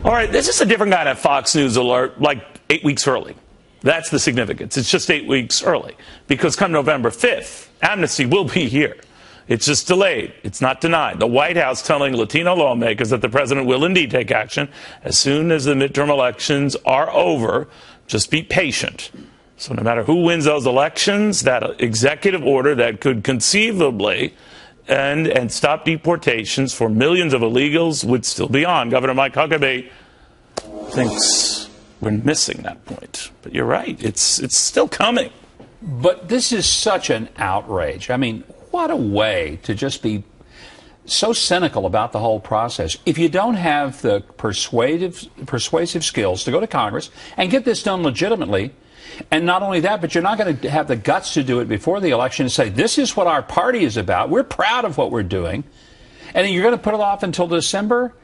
All right, this is a different kind of Fox News alert, like 8 weeks early. That's the significance. It's just 8 weeks early. Because come November 5th, Amnesty will be here. It's just delayed. It's not denied. The White House telling Latino lawmakers that the president will indeed take action as soon as the midterm elections are over. Just be patient. So no matter who wins those elections, that executive order that could conceivably and stop deportations for millions of illegals would still be on. Governor Mike Huckabee thinks we're missing that point. But you're right. It's still coming. But this is such an outrage. I mean, what a way to just be so cynical about the whole process. If you don't have the persuasive skills to go to Congress and get this done legitimately, and not only that, but you're not going to have the guts to do it before the election and say, this is what our party is about. We're proud of what we're doing. And then you're going to put it off until December?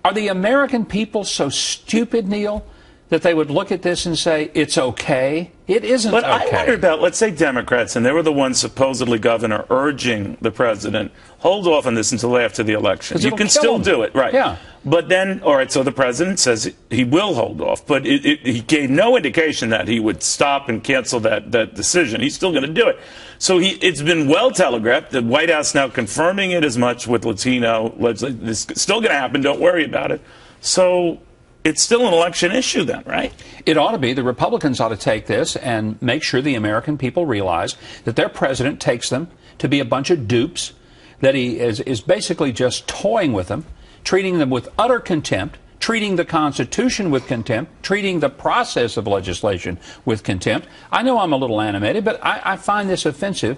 Are the American people so stupid, Neil, that they would look at this and say, it's okay? It isn't okay. But I wonder about, let's say, Democrats, and they were the ones supposedly, Governor, urging the president, hold off on this until after the election. You can still do it, right? Yeah. But then, all right, so the president says he will hold off, but he gave no indication that he would stop and cancel that decision. He's still going to do it. So it's been well telegraphed. The White House now confirming it as much with Latino legislation. This is still going to happen. Don't worry about it. So it's still an election issue then, right? It ought to be. The Republicans ought to take this and make sure the American people realize that their president takes them to be a bunch of dupes, that he is basically just toying with them, treating them with utter contempt, treating the Constitution with contempt, treating the process of legislation with contempt. I know I'm a little animated, but I find this offensive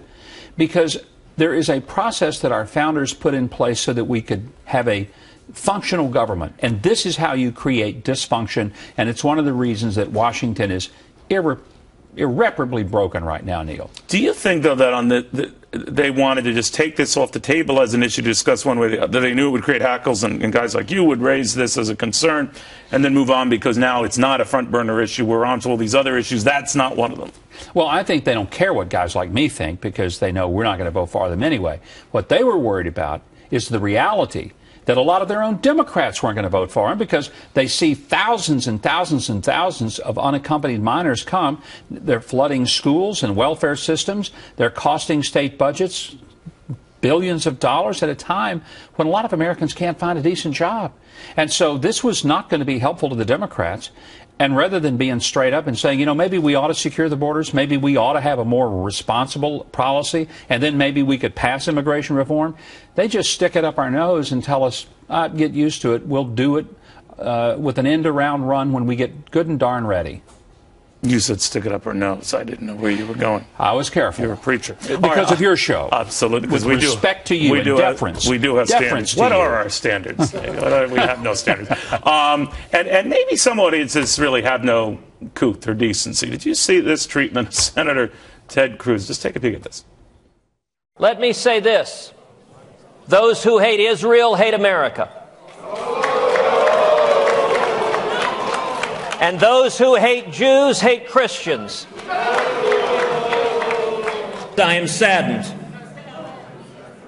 because there is a process that our founders put in place so that we could have a functional government. And this is how you create dysfunction. And it's one of the reasons that Washington is irreparably broken right now, Neil. Do you think, though, that they wanted to just take this off the table as an issue to discuss one way or the other? They knew it would create hackles, and guys like you would raise this as a concern and then move on because now it's not a front burner issue. We're on to all these other issues. That's not one of them. Well, I think they don't care what guys like me think because they know we're not going to vote for them anyway. What they were worried about is the reality that a lot of their own Democrats weren't going to vote for him because they see thousands and thousands and thousands of unaccompanied minors come. They're flooding schools and welfare systems. They're costing state budgets billions of dollars at a time when a lot of Americans can't find a decent job. And so this was not going to be helpful to the Democrats. And rather than being straight up and saying, you know, maybe we ought to secure the borders, maybe we ought to have a more responsible policy, and then maybe we could pass immigration reform, they just stick it up our nose and tell us, get used to it, we'll do it with an end-around run when we get good and darn ready. You said stick it up our nose. I didn't know where you were going. I was careful. You're a preacher. Because of your show. Absolutely. With respect to you and deference. We do have standards. What are our standards? We have no standards. And maybe some audiences really have no couth or decency. Did you see this treatment of Senator Ted Cruz? Just take a peek at this. Let me say this. Those who hate Israel hate America. And those who hate Jews hate Christians. I am saddened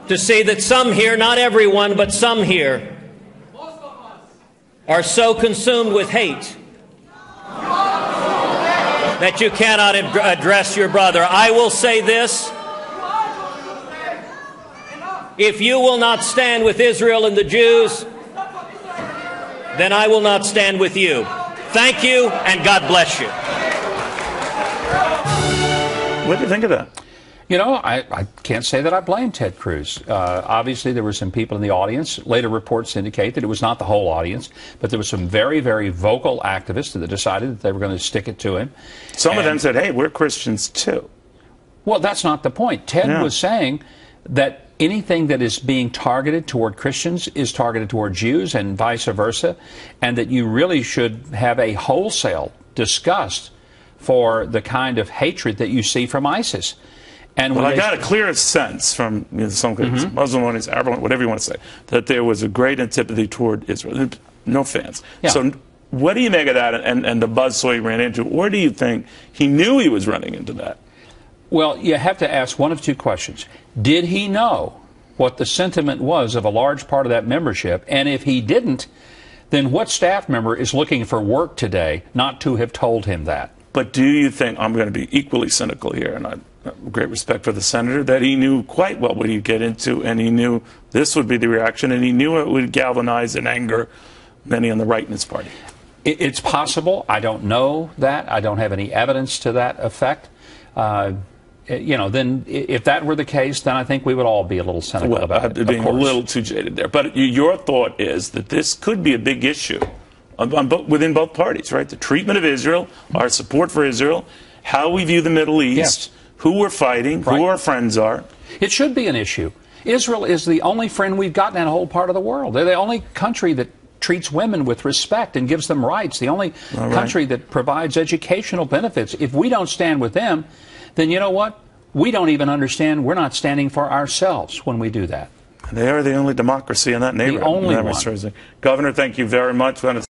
to see that some here, not everyone, but some here, are so consumed with hate that you cannot address your brother. I will say this. If you will not stand with Israel and the Jews, then I will not stand with you. Thank you, and God bless you. What do you think of that? You know, I can't say that I blame Ted Cruz. Obviously, there were some people in the audience. Later reports indicate that it was not the whole audience, but there were some very, very vocal activists that decided that they were going to stick it to him. Some of them said, hey, we're Christians too. Well, that's not the point. Ted was saying that anything that is being targeted toward Christians is targeted toward Jews and vice versa, and that you really should have a wholesale disgust for the kind of hatred that you see from ISIS. And I got a clear sense from some Muslim audience, Arab, whatever you want to say, that there was a great antipathy toward Israel. No fans. Yeah. So what do you make of that and the buzzsaw he ran into? Or do you think he knew he was running into that? Well, you have to ask one of two questions. Did he know what the sentiment was of a large part of that membership? And if he didn't, then what staff member is looking for work today not to have told him that? But do you think, I'm going to be equally cynical here, and I have great respect for the senator, that he knew quite well what he'd get into, and he knew this would be the reaction, and he knew it would galvanize and anger many on the right in his party? It's possible. I don't know that. I don't have any evidence to that effect. Then if that were the case, then I think we would all be a little cynical about it. Being a little too jaded there. But your thought is that this could be a big issue within both parties, right? The treatment of Israel, our support for Israel, how we view the Middle East, yes, who we're fighting, who our friends are. It should be an issue. Israel is the only friend we've got in that whole part of the world. They're the only country that treats women with respect and gives them rights, the only country that provides educational benefits. If we don't stand with them, then you know what? We don't even understand we're not standing for ourselves when we do that. They are the only democracy in that neighborhood. The only one. Governor, thank you very much.